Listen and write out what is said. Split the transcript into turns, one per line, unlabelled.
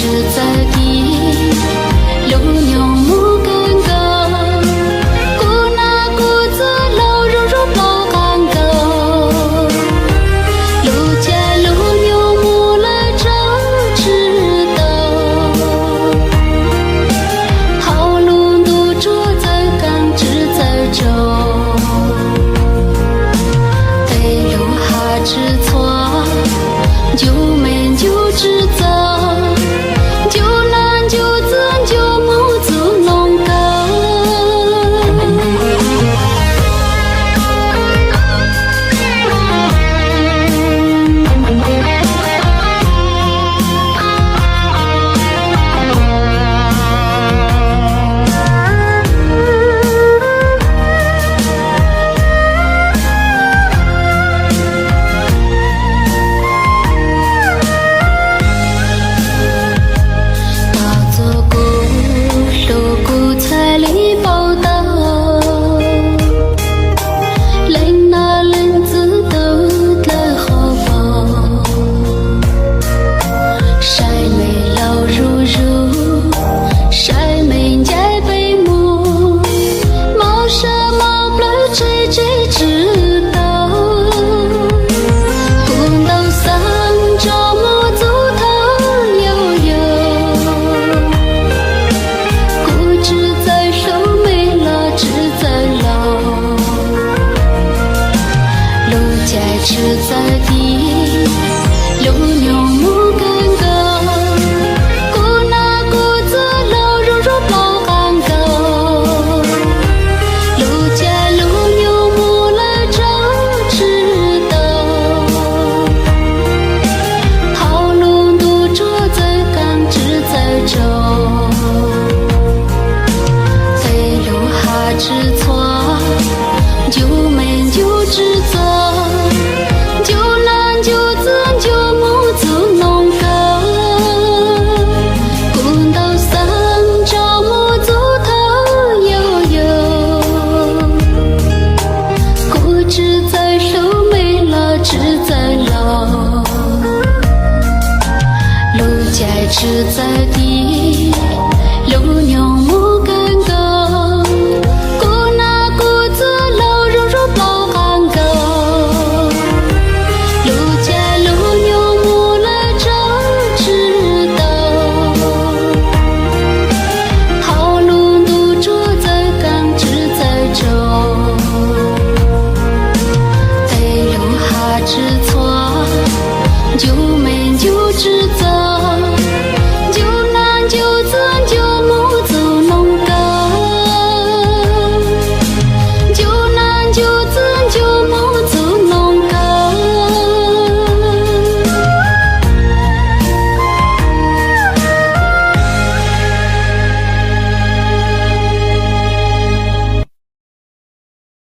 志在地，路牛木根高，古那古子老肉肉老干高，路家路牛木了正直道，好路路着在刚直在走，对路哈知错，就没就知走。志在地，路牛木根高，古那古子老肉肉老干高，路家路牛木了正直道，好路路着在刚直在走，对路哈知错，就没就知走。志在地，路牛木根高，古那古子老肉肉老干高，路家路牛木了正直道，好路路着在刚直在走，对路哈知错，就